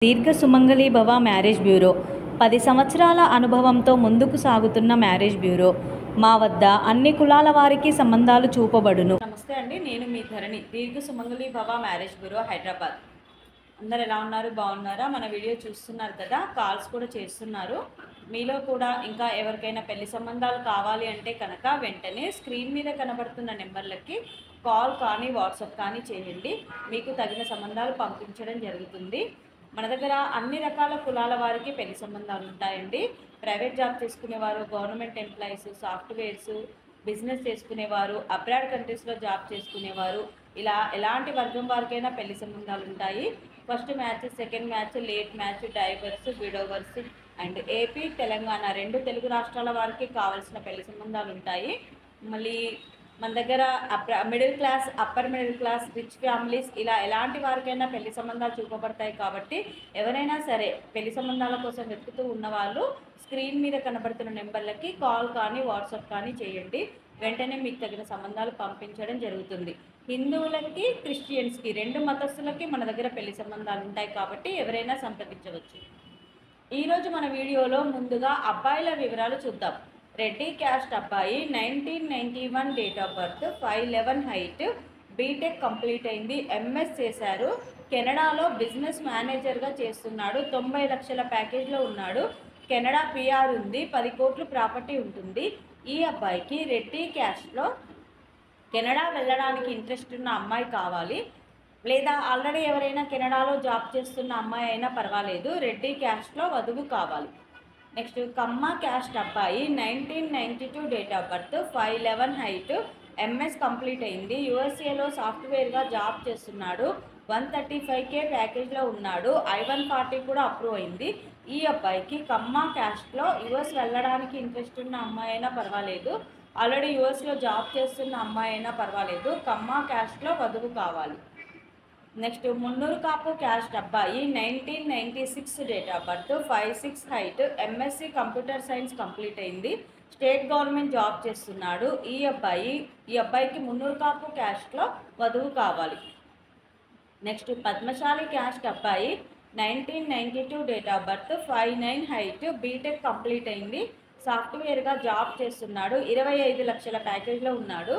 దీర్ఘ సుమంగళి భవ marriage bureau 10 సంవత్సరాల అనుభవంతో ముందుకు సాగుతున్న మ్యారేజ్ బ్యూరో. మా వద్ద అన్ని కులాల వారికి సంబంధాలు చూపబడును. నమస్తే అండి, నేను మీ ధరణి, దీర్ఘ సుమంగళి భవ మ్యారేజ్ బ్యూరో, హైదరాబాద్. అందరు ఎలా ఉన్నారు? బాగున్నారా? మన వీడియో చూస్తున్నారు కదా, కాల్స్ కూడా చేస్తున్నారు. మీలో కూడా ఇంకా ఎవరికైనా పెళ్లి సంబంధాలు కావాలి అంటే కనుక వెంటనే స్క్రీన్ మీద కనబడుతున్న నెంబర్లకి కాల్ కానీ వాట్సాప్ కానీ చేయండి. మీకు తగిన సంబంధాలు పంపించడం జరుగుతుంది. మన దగ్గర అన్ని రకాల కులాల వారికి పెళ్లి సంబంధాలు ఉంటాయండి. ప్రైవేట్ జాబ్ చేసుకునేవారు, గవర్నమెంట్ ఎంప్లాయీస్, సాఫ్ట్వేర్స్, బిజినెస్ చేసుకునేవారు, అబ్రాడ్ కంట్రీస్లో జాబ్ చేసుకునేవారు, ఇలా ఎలాంటి వర్గం వారికైనా పెళ్లి సంబంధాలు ఉంటాయి. First match, second match, late match, divorce, widowers and AP, Telangana 2 Telugu రాష్ట్రాల వారికి కావాల్సిన పెళ్లి సంబంధాలు ఉంటాయి. మళ్ళీ మన దగ్గర middle class, upper middle class, rich families, ఇలా ఎలాంటి వారికైనా పెళ్లి సంబంధాలు చూపబడతాయి. కాబట్టి ఎవరైనా సరే పెళ్లి సంబంధాల కోసం వెతుకుతూ ఉన్నవాళ్ళు స్క్రీన్ మీద కనబడుతున్న నెంబర్లకి కాల్ కానీ వాట్సాప్ కానీ చేయండి. వెంటనే మీకు తగిన సంబంధాలు పంపించడం జరుగుతుంది. హిందువులకి, క్రిస్టియన్స్కి, 2 మతస్థులకి మన దగ్గర పెళ్లి సంబంధాలు ఉంటాయి. కాబట్టి ఎవరైనా సంప్రదించవచ్చు. ఈరోజు మన వీడియోలో ముందుగా అబ్బాయిల వివరాలు చూద్దాం. రెడ్డి క్యాస్ట్ అబ్బాయి, 1991 date of birth, 5'11" height, BTech complete అయింది, ఎంఎస్ చేశారు, కెనడాలో బిజినెస్ మేనేజర్గా చేస్తున్నాడు, 90 లక్షల ప్యాకేజ్లో ఉన్నాడు, కెనడా పిఆర్ ఉంది, 10 కోట్లు ప్రాపర్టీ ఉంటుంది. ఈ అబ్బాయికి రెడ్డి క్యాస్ట్లో కెనడా వెళ్ళడానికి ఇంట్రెస్ట్ ఉన్న అమ్మాయి కావాలి, లేదా ఆల్రెడీ ఎవరైనా కెనడాలో జాబ్ చేస్తున్న అమ్మాయి అయినా పర్వాలేదు, రెడ్డి క్యాస్ట్లో వధువు కావాలి. నెక్స్ట్ కమ్మ క్యాస్ట్ అబ్బాయి, 1992 date of birth, 5'11" height, MS complete అయింది, యూఎస్ఏలో సాఫ్ట్వేర్గా జాబ్ చేస్తున్నాడు, 135K ప్యాకేజ్లో ఉన్నాడు, I-140 కూడా అప్రూవ్ అయింది. ఈ అబ్బాయికి కమ్మ క్యాస్ట్లో యూఎస్ వెళ్ళడానికి ఇంట్రెస్ట్ ఉన్న అమ్మాయి అయినా పర్వాలేదు, ఆల్రెడీ యూఎస్లో జాబ్ చేస్తున్న అమ్మాయి అయినా పర్వాలేదు, కమ్మ క్యాస్ట్లో వధువు కావాలి. నెక్స్ట్ మున్నూరు కాపు క్యాస్ట్ అబ్బాయి, 1996 date of birth, 5'6" height, MSc computer science complete అయింది, స్టేట్ గవర్నమెంట్ జాబ్ చేస్తున్నాడు. ఈ అబ్బాయికి మున్నూరు కాపు క్యాస్ట్లో వధువు కావాలి. నెక్స్ట్ పద్మశాలి క్యాస్ట్ అబ్బాయి, 1992 date of birth, 5'9" height, BTech complete అయింది, సాఫ్ట్వేర్గా జాబ్ చేస్తున్నాడు, 25 లక్షల ప్యాకేజ్లో ఉన్నాడు.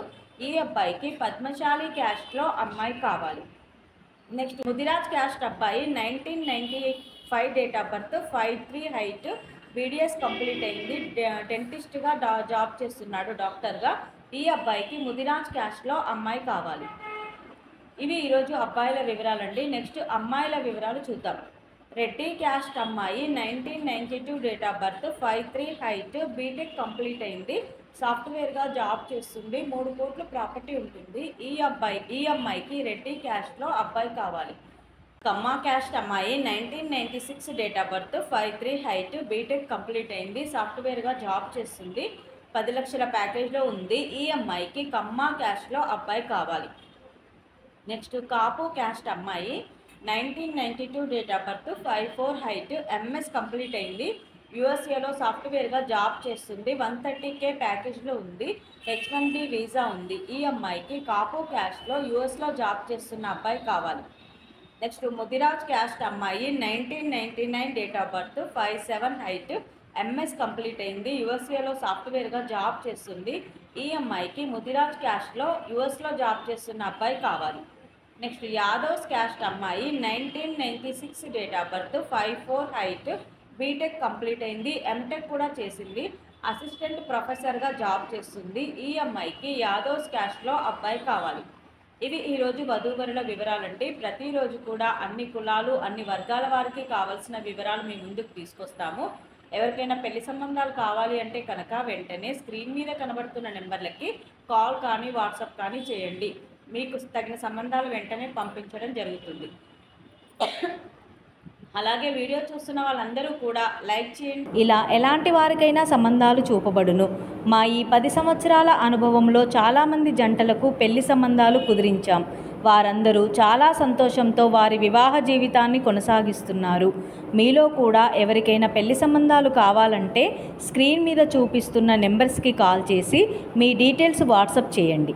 ఈ అబ్బాయికి పద్మశాలి క్యాస్ట్లో అమ్మాయి కావాలి. నెక్స్ట్ ముదిరాజ్ క్యాస్ట్ అబ్బాయి, 1995 date of birth, 5'3" height, BDS complete అయింది, డెంటిస్ట్గా జాబ్ చేస్తున్నాడు, డాక్టర్గా. ఈ అబ్బాయికి ముదిరాజ్ క్యాస్ట్లో అమ్మాయి కావాలి. ఇవి ఈరోజు అబ్బాయిల వివరాలండి. నెక్స్ట్ అమ్మాయిల వివరాలు చూద్దాం. రెడ్డి క్యాస్ట్ అమ్మాయి, 1992 date of birth, 5'3" height, BTech complete అయింది, సాఫ్ట్వేర్గా జాబ్ చేస్తుంది, 3 కోట్లు ప్రాపర్టీ ఉంటుంది. ఈ అమ్మాయికి రెడ్డి క్యాస్ట్లో అబ్బాయి కావాలి. కమ్మ క్యాస్ట్ అమ్మాయి, 1996 date of birth, 5'3" height, BTech complete అయింది, సాఫ్ట్వేర్గా జాబ్ చేస్తుంది, 10 లక్షల ప్యాకేజ్లో ఉంది. ఈ అమ్మాయికి కమ్మ క్యాస్ట్లో అబ్బాయి కావాలి. నెక్స్ట్ కాపు క్యాస్ట్ అమ్మాయి, 1992 date of birth, 5'4" height, MS complete అయింది, యూఎస్ఏలో సాఫ్ట్వేర్గా జాబ్ చేస్తుంది, 130K ప్యాకేజ్లో ఉంది, H1B వీసా ఉంది. ఈ అమ్మాయికి కాపు క్యాస్ట్లో యూఎస్లో జాబ్ చేస్తున్న అబ్బాయి కావాలి. నెక్స్ట్ ముదిరాజ్ క్యాస్ట్ అమ్మాయి, 1999 date of birth, 5'7" height, MS complete అయింది, యూఎస్ఏలో సాఫ్ట్వేర్గా జాబ్ చేస్తుంది. ఈ అమ్మాయికి ముదిరాజ్ క్యాస్ట్లో యూఎస్లో జాబ్ చేస్తున్న అబ్బాయి కావాలి. నెక్స్ట్ యాదవ్స్ క్యాస్ట్ అమ్మాయి, 1996 date of birth, 5'4" height, BTech complete అయింది, ఎంటెక్ కూడా చేసింది, అసిస్టెంట్ ప్రొఫెసర్గా జాబ్ చేస్తుంది. ఈ అమ్మాయికి యాదవ్స్ క్యాస్ట్లో అబ్బాయి కావాలి. ఇవి ఈరోజు వధూవరుల వివరాలండి. ప్రతిరోజు కూడా అన్ని కులాలు, అన్ని వర్గాల వారికి కావాల్సిన వివరాలు మీ ముందుకు తీసుకొస్తాము. ఎవరికైనా పెళ్లి సంబంధాలు కావాలి అంటే కనుక వెంటనే స్క్రీన్ మీద కనబడుతున్న నెంబర్లకి కాల్ కానీ వాట్సాప్ కానీ చేయండి. మీకు తగిన సంబంధాలు వెంటనే పంపించడం జరుగుతుంది. అలాగే వీడియో చూస్తున్న వాళ్ళందరూ కూడా లైక్ చేయండి. ఇలా ఎలాంటి వారికైనా సంబంధాలు చూపబడును. మా ఈ 10 సంవత్సరాల అనుభవంలో చాలామంది జంటలకు పెళ్లి సంబంధాలు కుదిరించాం. వారందరూ చాలా సంతోషంతో వారి వివాహ జీవితాన్ని కొనసాగిస్తున్నారు. మీలో కూడా ఎవరికైనా పెళ్లి సంబంధాలు కావాలంటే స్క్రీన్ మీద చూపిస్తున్న నెంబర్స్కి కాల్ చేసి మీ డీటెయిల్స్ వాట్సాప్ చేయండి.